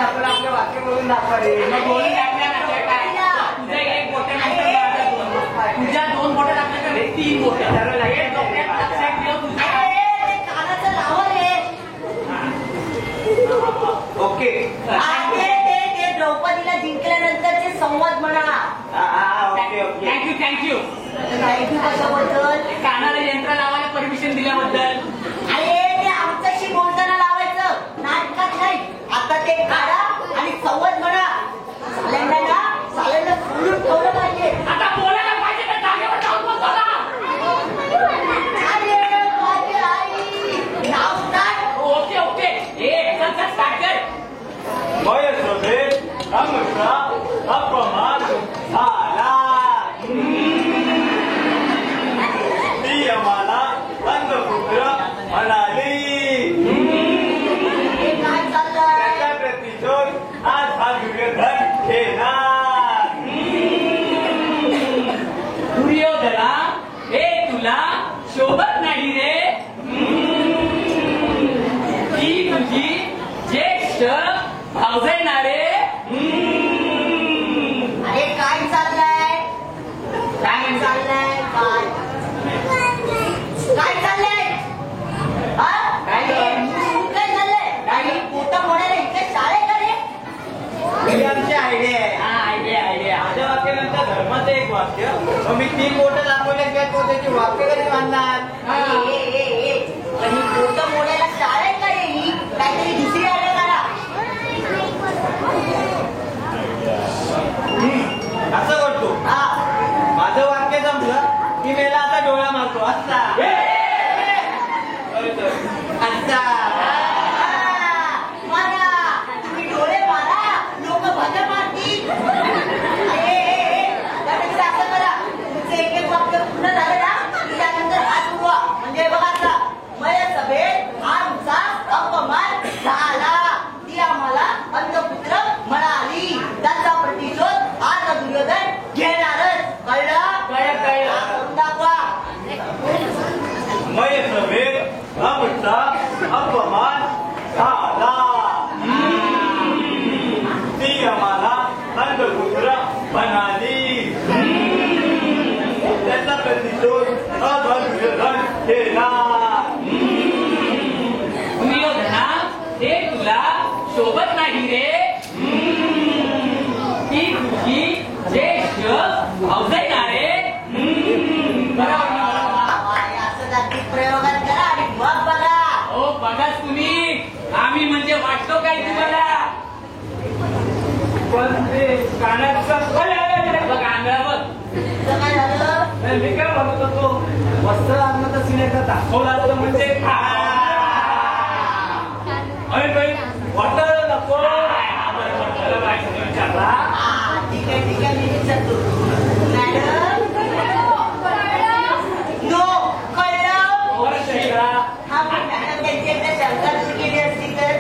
आपलं वाक्य बोलून दाखवा रे. तुझ्या 2 बोटं टाकल्याकडे 3 बोटं कानाचं लावा रे. ओके. ते द्रौपदीला जिंकल्यानंतरचे संवाद म्हणा. Okay okay. थँक्यू कशाबद्दल? कानाला यंत्र लावायला परमिशन दिल्याबद्दल. अरे ते आमच्याशी बोलताना लावायचं, नाटकात नाही. आता ते काढा आणि संवाद म्हणा. साल्यांना सोडून ठेवलं पाहिजे. आता बोलायला पाहिजे तर जागेवर जाऊन बोलतो ना. अरे माझी आई नाव काय? Okay okay. स्टार्ट कर. अपमान झाला. ती आम्हाला अंधपुत्र म्हणाली. काय चाललंय? त्याचा प्रतिशोध आज हा दुर्योधन घेणार. दुर्योधना हे तुला शोभत नाही रे. ती तुझी ज्येष्ठ भावजयणारे. अरे काय चाललंय? काय चाललंय? काय चाललंय? काय चाललंय? काही पोटं मोडायला इतके शाळे का रे? ही आमची आयडिया आहे. आयडिया. माझ्या वाक्यानंतर धर्माचं एक वाक्य. मी 3 बोटं दाखवले काय तो त्याची वाक्य कधी बांधणार? पण ही पोटं मोडायला शाळे का रे? ही काहीतरी दुसरी आयडिया करा. असं करतो. माझं वाक्य जमलं की मेला आता डोळा मारतो. अच्छा मारा. तुम्ही डोळे मारा, लोक भजन मारतील. त्यापेक्षा असं करा, तुमचं एक वाक्य पूर्ण झालं ना की त्यानंतर हात उडवा. म्हणजे बघा आता मय सभेत आमचा अपमान झाला. ती आम्हाला अंधपुत्र म्हणाली. त्याचा प्रतिशोध आज दुर्योधन घेणारच. कळलं? कळलं. दाखवा. मय सभेत आमचा अपमान झाला. ती आम्हाला अंधपुत्र म्हणाली. त्याचा प्रतिशोध आज दुर्योधन घेणार. दुर्योधना हे तुला शोभत नाही रे. ती तुझी ज्येष्ठ भावजयणारे. असं जाती प्रयोगात करा आणि मग बघा. हो बघाच तुम्ही. आम्ही म्हणजे वाटतो काय तुम्हाला? पण ते कानाचं बघा आंधळा बघ. काय झालं? मी काय म्हणत होतो, वस्त्र आणलं तर सिनेमा दाखवला तर म्हणजे वाटलं नको. विचारला. ठीक आहे मी विचारतो. केली असती तर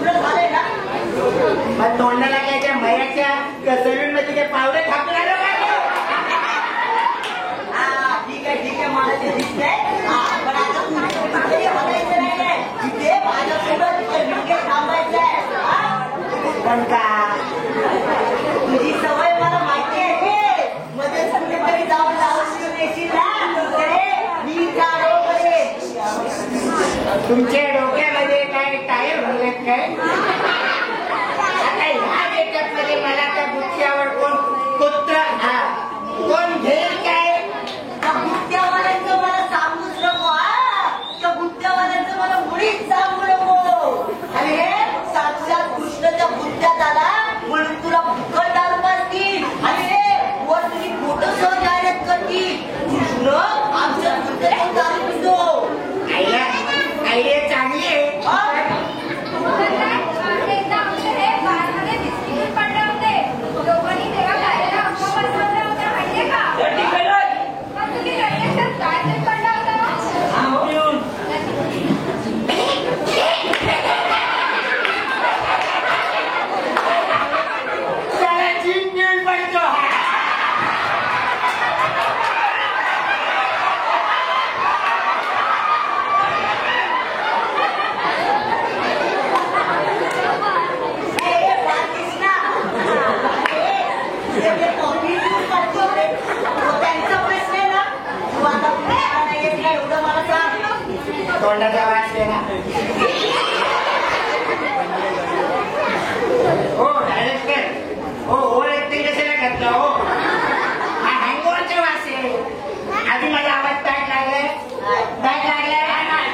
तुझं झालंय ना मग तोंडाला काय त्या मयाच्या सलून मध्ये काय पावडे थापून आलं काय ठीक आहे मला ते दिसतंय पण आता तुझे बघायचं नाहीये तिथे माझ्यासोबत थांबायचंय पण का तुझी सवय मला माहिती आहे मध्ये संध्याकाळी जाऊन जाऊन येशील ना मी काढो तुमच्या डोक्यामध्ये काय टायर होत काय आता ह्या डेटमध्ये मला त्या गुत्त्यावर कोण कुत्र कोण घेईल काय त्या गुत्त्यावाल्यांचं मला सांगूच नको त्या गुत्त्यावाल्यांचं मला मुळीच सांगू नको आणि हे साक्षात कृष्णाच्या गुत्त्यात आला म्हणून तुला फुकट दारू पाजतील आणि हे वर तुझी फोटो सह जाहिरात करतील कृष्ण आमच्या गुत्त्यातून दारू पितो आयडिया चांगली आहे तोंडाचा वास देना हो डायरेक्टर हो ओव्हर ऍक्टिंग कशाला करता हो हा हँगओव्हरचा वास आहे आधी माझा आवाज ताट लागलाय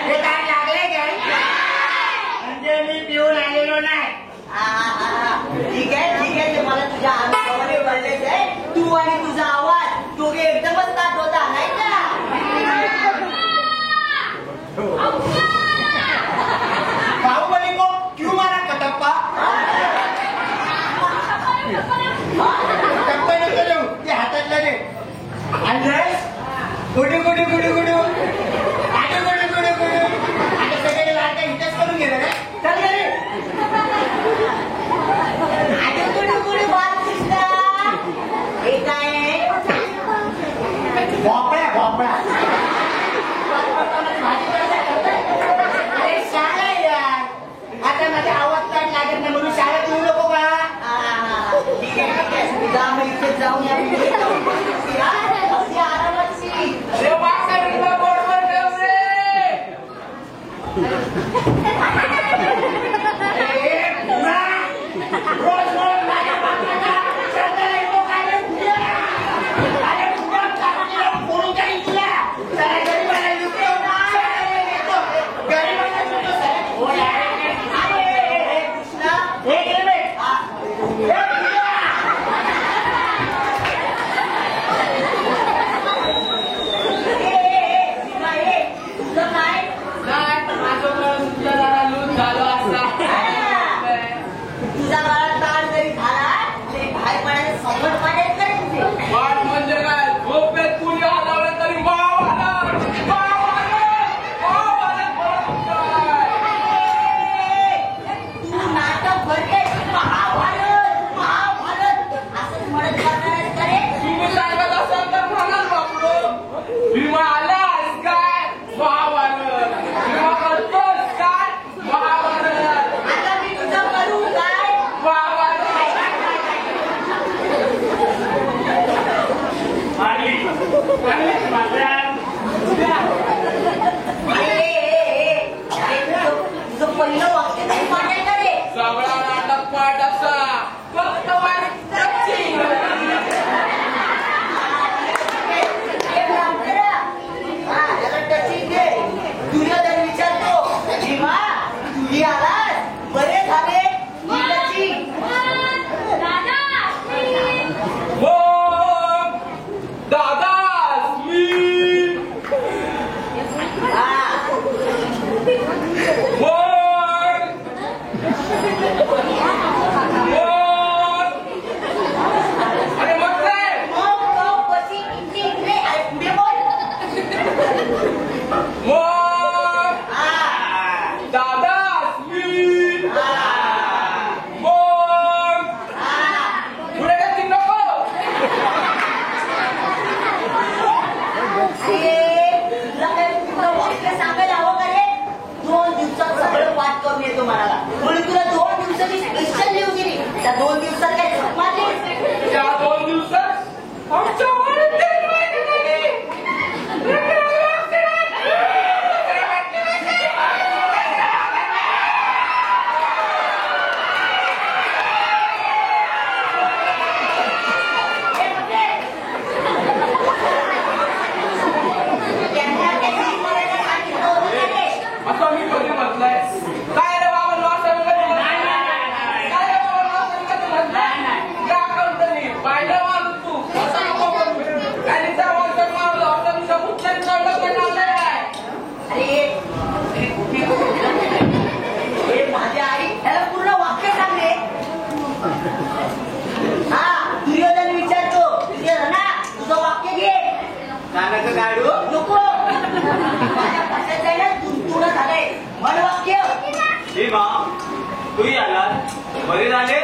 हे ताट लागलंय काय म्हणजे मी पिऊन आलेलो नाही ठीक आहे ते मला तुझ्या अनुभवाने वळलेच आहे तू आणि तुझा आवाज दोघे एकदमच ताट होता नाही का बाहुबली को क्यों मारा कटप्पा कटप्पा नको देऊ ते हातातला दे गुडू गुडू गुडू गुडू आडू गुडू गुडू गुडू आता सगळे लाटा इथेच करून गेलं रे चल रे आडू गुडू गुडू बालकृष्ण हे काय भोपळा आता माझा आवाज ताट लागत नाही म्हणून शाळेत येऊ नको का ठीक आहे जा इथे जाऊन त्या 2 दिवसात काय झक मारली? त्या 2 दिवसात आमच्या वाड्यात तेल माहिती नाही. असं मी कधी म्हटलंय? काय रे बाबा असं कधी म्हटलंय? काय रे बाबा असं कधी म्हटलंय? का करतो मी? पाहिलं माणूस तू. असं नको करू. आणि त्या वर्षात मारलं होतं तुझ्या मुख्याने कळलं पण आलंय काय? अरे माझी आई त्याला पूर्ण वाक्य सांगले. हा दुर्योधन विचारतो, दुर्योधना तुझं वाक्य घे. कानाचं गाडू नको माझ्या भाषेत आहे ना तुंतुण झालंय. म्हण वाक्य. भीमा तूही आलात बरे झाले.